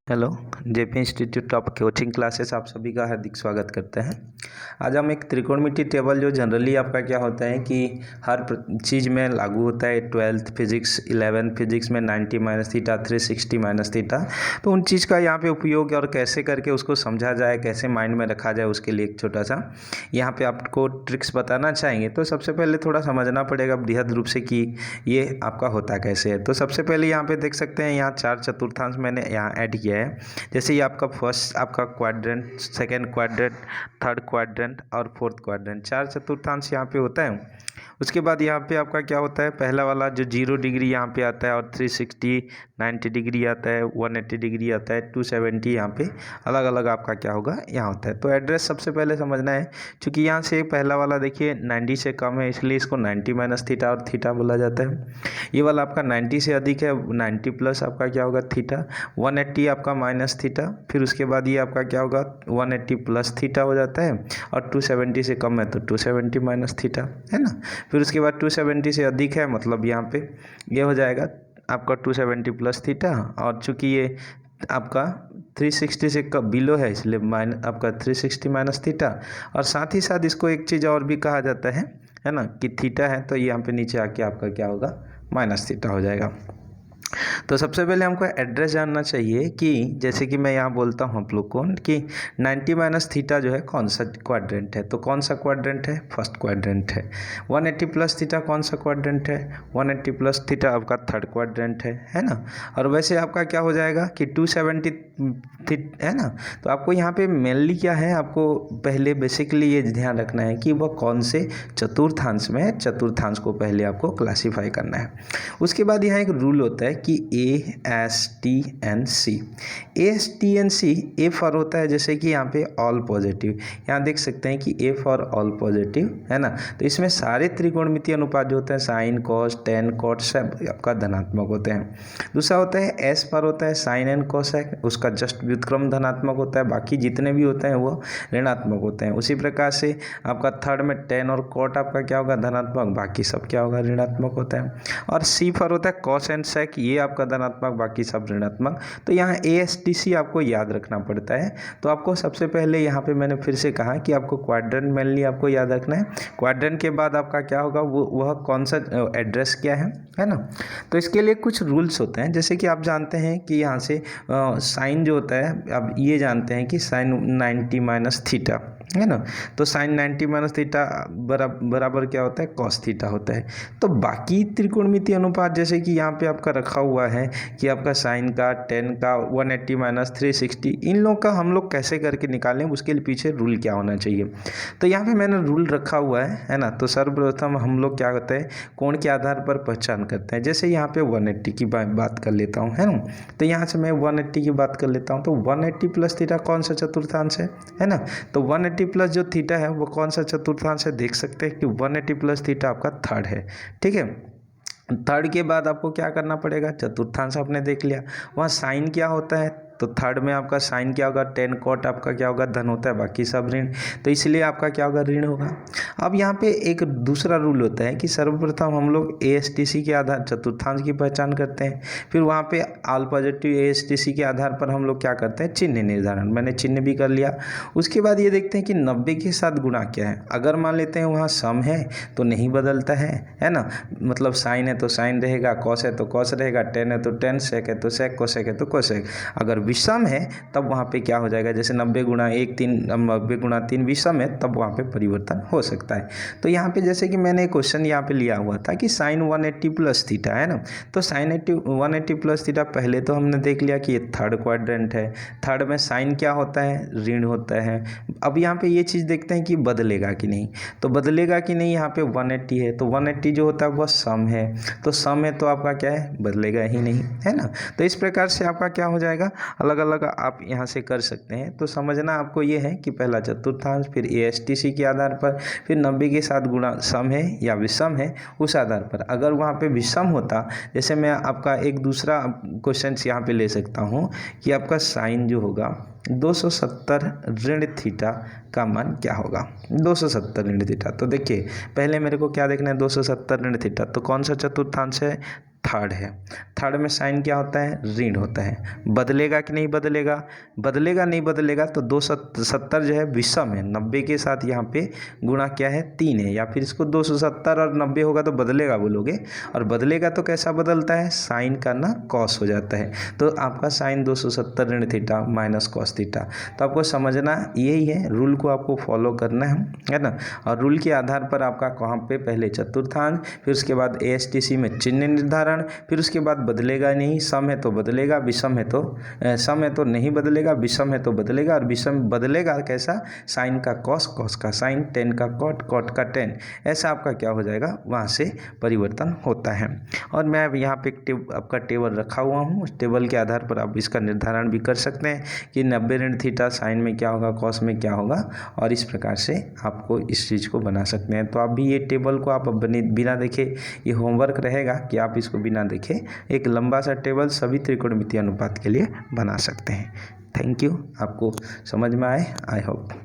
Hello. JP institute of coaching classes आप सभी का हार्दिक स्वागत करते हैं। आज हम एक त्रिकोणमिति टेबल जो जनरली आपका क्या होता है कि हर चीज़ में लागू होता है, 12th फिजिक्स 11th फिजिक्स में 90 माइनस थीटा 360 माइनस थीटा, तो उन चीज़ का यहाँ पे उपयोग और कैसे करके उसको समझा जाए, कैसे माइंड में रखा जाए, उसके लिए एक छोटा सा यहाँ पे आपको ट्रिक्स बताना चाहेंगे। तो सबसे पहले थोड़ा समझना पड़ेगा बृहद रूप से कि ये आपका होता कैसे है। तो सबसे पहले यहाँ पे देख सकते हैं, यहाँ 4 चतुर्थांश मैंने यहाँ ऐड किया है। जैसे ये आपका फर्स्ट आपका quadrant, second quadrant, third quadrant और फोर्थ क्वाड्रेंट, 4 चतुर्थांश यहाँ पे होता है। उसके बाद यहाँ पे आपका क्या होता है, पहला वाला जो 0 डिग्री यहाँ पे आता है और 360 90 डिग्री आता है, 180 डिग्री आता है, 270 यहाँ पे अलग अलग आपका क्या होगा यहाँ होता है। तो एड्रेस सबसे पहले समझना है, क्योंकि यहाँ से पहला वाला देखिए 90 से कम है, इसलिए इसको 90 माइनस थीटा और थीटा बोला जाता है। ये वाला आपका 90 से अधिक है, 90 प्लस आपका क्या होगा थीटा, 180 आपका माइनस थीटा, फिर उसके बाद ये आपका क्या होगा 180 प्लस थीटा हो जाता है, और 270 से कम है तो 270 माइनस थीटा, है ना। फिर उसके बाद 270 से अधिक है, मतलब यहाँ पे ये हो जाएगा आपका 270 प्लस थीटा, और चूंकि ये आपका 360 से कब बिलो है, इसलिए आपका 360 माइनस थीटा। और साथ ही साथ इसको एक चीज़ और भी कहा जाता है ना, कि थीटा है तो यहाँ पे नीचे आके आपका क्या होगा माइनस थीटा हो जाएगा। तो सबसे पहले हमको एड्रेस जानना चाहिए कि जैसे कि मैं यहाँ बोलता हूँ आप लोग को कि 90 माइनस थीटा जो है कौन सा क्वाड्रेंट है, तो कौन सा क्वाड्रेंट है, फर्स्ट क्वाड्रेंट है। 180 प्लस थीटा कौन सा क्वाड्रेंट है, 180 प्लस थीटा आपका थर्ड क्वाड्रेंट है ना। और वैसे आपका क्या हो जाएगा कि 270 है ना। तो आपको यहाँ पे मेनली क्या है, आपको पहले बेसिकली ये ध्यान रखना है कि वह कौन से चतुर्थांश में है, चतुर्थांश को पहले आपको क्लासीफाई करना है। उसके बाद यहाँ एक रूल होता है कि ASTNC, ASTNC ए फॉर होता है जैसे कि यहाँ पे ऑल पॉजिटिव, यहाँ देख सकते हैं कि ए फॉर ऑल पॉजिटिव है ना। तो इसमें सारे त्रिकोणमितीय अनुपात जो होते हैं साइन कॉस टेन कॉट सब आपका धनात्मक होते हैं। दूसरा होता है एस पर होता है साइन एंड कोसेक, उसका जस्ट व्युत्क्रम धनात्मक होता है, बाकी जितने भी होते हैं वो ऋणात्मक होते हैं। उसी प्रकार से आपका थर्ड में टेन और कॉट आपका क्या होगा धनात्मक, बाकी सब क्या होगा ऋणात्मक होता है। और सी पर होता है कॉस एंड सेक, ये आपका धनात्मक, बाकी सब ऋणात्मक। तो यहाँ ASTC आपको याद रखना पड़ता है। तो आपको सबसे पहले यहाँ पे मैंने फिर से कहा कि आपको क्वाड्रेंट मेनली आपको याद रखना है। क्वाड्रेंट के बाद आपका क्या होगा, वह कौन सा एड्रेस क्या है ना। तो इसके लिए कुछ रूल्स होते हैं, जैसे कि आप जानते हैं कि यहाँ से साइन जो होता है, अब ये जानते हैं कि साइन 90 माइनस थीटा है ना। तो साइन 90 माइनस थीटा बराबर क्या होता है, कॉस थीटा होता है। तो बाकी त्रिकोणमितीय अनुपात जैसे कि यहाँ पे आपका रखा हुआ है कि आपका साइन का, टेन का, 180 माइनस 360, इन लोग का हम लोग कैसे करके निकालें, उसके लिए पीछे रूल क्या होना चाहिए। तो यहाँ पे मैंने रूल रखा हुआ है ना। तो सर्वप्रथम हम लोग क्या करते हैं, कोण के आधार पर पहचान करते हैं। जैसे यहाँ पे 180 की बात कर लेता हूँ, है ना। तो यहाँ से मैं 180 की बात कर लेता हूँ। तो 180 प्लस थीटा कौन सा चतुर्थांश है ना। तो 180 प्लस जो थीटा है वो कौन सा चतुर्थांश है, देख सकते हैं कि 180 प्लस थीटा आपका थर्ड है, ठीक है। थर्ड के बाद आपको क्या करना पड़ेगा, चतुर्थांश आपने देख लिया, वहाँ साइन क्या होता है, तो थर्ड में आपका साइन क्या होगा, टेन कॉट आपका क्या होगा धन होता है, बाकी सब ऋण, तो इसलिए आपका क्या होगा ऋण होगा। अब यहाँ पे एक दूसरा रूल होता है कि सर्वप्रथम हम लोग ASTC के आधार चतुर्थांश की पहचान करते हैं, फिर वहाँ पे ऑल पॉजिटिव ASTC के आधार पर हम लोग क्या करते हैं, चिन्ह निर्धारण, मैंने चिन्ह भी कर लिया। उसके बाद ये देखते हैं कि 90 के साथ गुणा क्या है। अगर मान लेते हैं वहाँ सम है तो नहीं बदलता है ना, मतलब साइन है तो साइन रहेगा, कॉस है तो कॉस रहेगा, टेन है तो टेन, सेक है तो सेक, कोसेक है तो कोसेक। अगर विषम है तब वहाँ पे क्या हो जाएगा, जैसे 90 गुणा 1 3, 90 गुणा 3 विषम है, तब वहाँ पे परिवर्तन हो सकता है। तो यहाँ पे जैसे कि मैंने क्वेश्चन यहाँ पे लिया हुआ था कि साइन 180 प्लस थीटा है ना। तो साइन 180 प्लस थीटा पहले तो हमने देख लिया कि ये थर्ड क्वाड्रेंट है, थर्ड में साइन क्या होता है, ऋण होता है। अब यहाँ पे ये चीज़ देखते हैं कि बदलेगा कि नहीं, तो बदलेगा कि नहीं, यहाँ पे 180 है तो 180 जो होता है वह सम है, तो सम है तो आपका क्या है, बदलेगा ही नहीं, है ना। तो इस प्रकार से आपका क्या हो जाएगा, अलग अलग आप यहाँ से कर सकते हैं। तो समझना आपको ये है कि पहला चतुर्थांश, फिर ASTC के आधार पर, फिर 90 के साथ गुणा सम है या विषम है उस आधार पर। अगर वहाँ पे विषम होता, जैसे मैं आपका एक दूसरा क्वेश्चन यहाँ पे ले सकता हूँ कि आपका साइन जो होगा 270 ऋण थीटा का मान क्या होगा, 270 ऋण थीटा। तो देखिए पहले मेरे को क्या देखना है, 270 ऋण थीटा, तो कौन सा चतुर्थांश है, थर्ड है। थर्ड में साइन क्या होता है, ऋण होता है। बदलेगा कि नहीं बदलेगा, बदलेगा नहीं बदलेगा तो 270 जो है विषम है, 90 के साथ यहाँ पे गुणा क्या है 3 है, या फिर इसको 270 और 90 होगा तो बदलेगा बोलोगे, और बदलेगा तो कैसा बदलता है, साइन का ना कॉस हो जाता है। तो आपका साइन 270 ऋण थीटा माइनस कॉस थीटा। तो आपको समझना यही है, रूल को आपको फॉलो करना है ना। और रूल के आधार पर आपका कहाँ पे पहले चतुर्थांश, फिर उसके बाद ASTC में चिन्ह निर्धारण, फिर उसके बाद बदलेगा नहीं, सम है तो बदलेगा, विषम है तो सम है तो नहीं बदलेगा, विषम है तो बदलेगा, और विषम बदलेगा कैसा, साइन का कॉस, कॉस का साइन, टेन का कॉट, कॉट का टेन, ऐसा आपका क्या हो जाएगा, वहाँ से परिवर्तन होता है। और मैं यहाँ पे आपका टेबल रखा हुआ हूँ, उस टेबल के आधार पर आप इसका निर्धारण भी कर सकते हैं कि 90 ऋण थीटा साइन में क्या होगा, कॉस में क्या होगा, और इस प्रकार से आपको इस चीज़ को बना सकते हैं। तो आप भी ये टेबल को आप बिना देखे, ये होमवर्क रहेगा कि आप इसको बिना देखे एक लंबा सा टेबल सभी त्रिकोणमितीय अनुपात के लिए बना सकते हैं। थैंक यू, आपको समझ में आए, आई होप।